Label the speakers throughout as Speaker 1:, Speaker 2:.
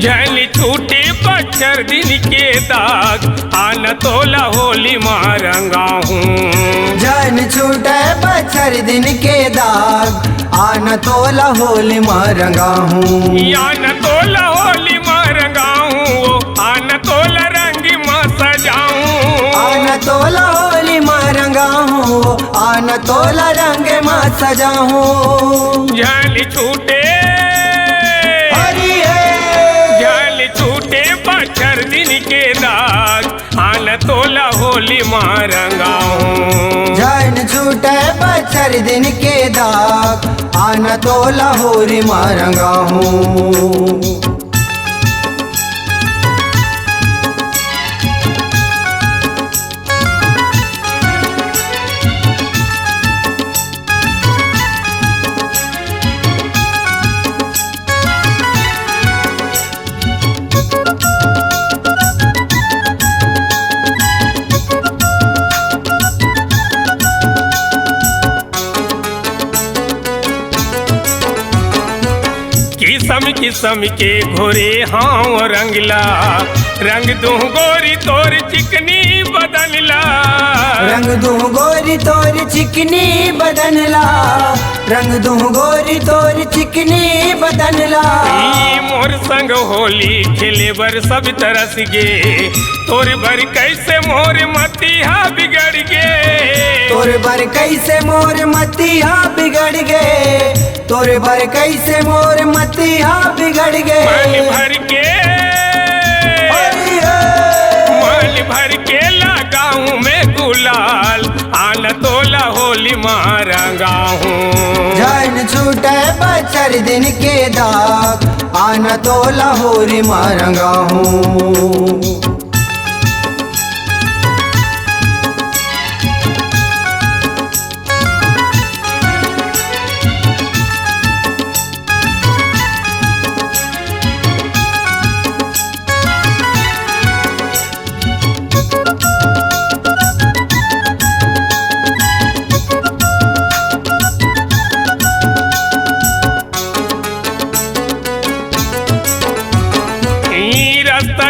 Speaker 1: जल छूटे बच्चर दिन के दाग आन तोला होली मारंगा हूँ।
Speaker 2: जन छूटे बच्चर दिन के दाग आन तोला होली मारंगा हूँ।
Speaker 1: आन तोला होली मारंगा हूँ आन तोला रंग माँ सजाऊँ।
Speaker 2: आन तोला होली मारंगा हूँ आन तोला रंग माँ सजाऊँ।
Speaker 1: जल छूटे बच्चर दिन के दाग आन तोला होली मारंगा हूँ।
Speaker 2: जन छूटे बच्चर दिन के दाग आन तोला होली मारंगा हूँ।
Speaker 1: किसम किसम के घोरे हाँ रंगला रंग दूँ गोरी तोर चिकनी बदनला।
Speaker 2: रंग दूँ गोरी तोर चिकनी बदनला रंग दूँ गोरी तोर चिकनी बदनला।
Speaker 1: मोर संग होली खेले बर सब तरस गे तोर बर कैसे मोर मतिहा बिगड़ गे।
Speaker 2: तोर बर कैसे मोर मतिहा बिगड़ गे तोर बर कैसे मोर मतिहा बिगड़ गे।
Speaker 1: मन भर के लगाऊं मैं गुलाल आन तोला होली मारंगा हूँ।
Speaker 2: जन छूटे बच्चर दिन के दाग आन तोला होली मारंगा हूँ।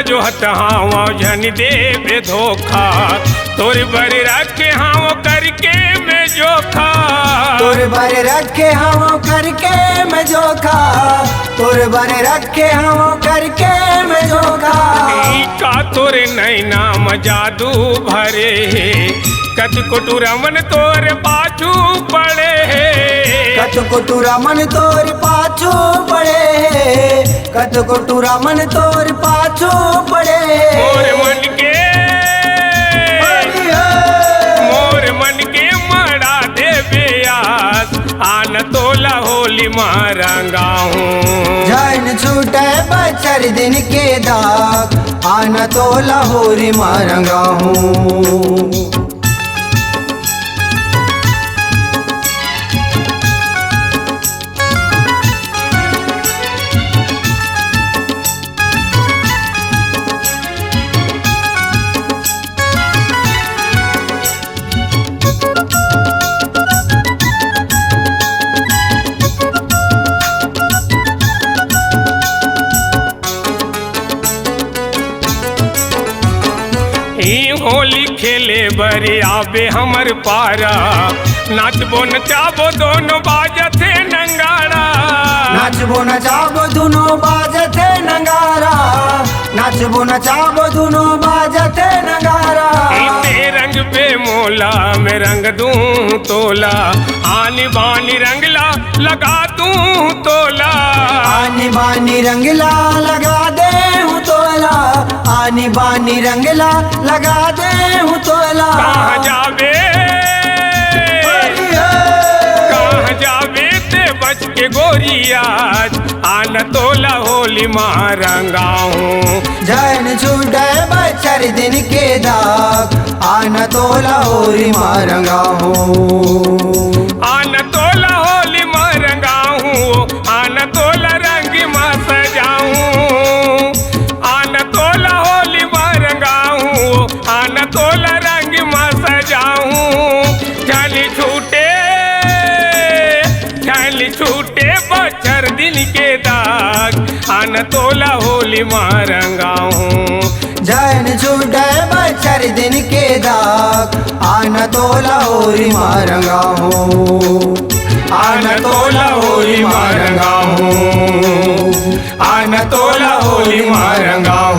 Speaker 1: जो हवा जन दे धोखा तोर बर रखे हाँ करके मैं जोखा।
Speaker 2: तोर बर रखे हाँ करके मैं जोखा तोर बर रखे हाँ करके मैं जोखा।
Speaker 1: का तोरे नैना जादू भरे कत कोटू रमन तोर पाछू पड़े।
Speaker 2: कत कोटू रमन तोर पाछू पड़े कत कोटू रमन तोर पाछू पड़े।
Speaker 1: मोर मन के मड़ा दे ब्यास आन तोला होली मारंगा हूँ।
Speaker 2: जन छूटे बच्चर दिन के दाग आन तोला होली मारंगा हूँ।
Speaker 1: होली खेले बरे आबे हमर पारा नाचबो नचाबो दोनों बाजथे नंगारा।
Speaker 2: नाचबो नचाबो दोनों बाजथे नंगारा नाचबो नचाबो दोनों बाजथे नंगारा।
Speaker 1: रंग पे मोला मैं रंग दूँ तोला आनी बानी रंगला लगा दूँ तोला।
Speaker 2: आनी बानी रंगला लगा दे हूँ तोला आनी बानी रंगला लगा दे हूँ तोला।
Speaker 1: कहाँ जावे ते बच के गोरियाज आन तोला होली मारंगा हूँ।
Speaker 2: जन छूटे बच्चर दिन के दाग आन तोला होली मारंगा हूँ।
Speaker 1: आन तोला होली मारंगा हूँ आन तोला रंग माँ सजाऊँ। आन तोला होली मारंगा हूँ आन तोला रंग माँ सजाऊँ। चल छूटे बच्चर दिन के दाग आन आन तोला होली मारंगाऊं।
Speaker 2: जैन छूटे बचर दिन के दाग आन तोला होली मारंगाऊं।
Speaker 1: आन तोला होली मारंगाऊं। आन तोला होली मारंगाऊं।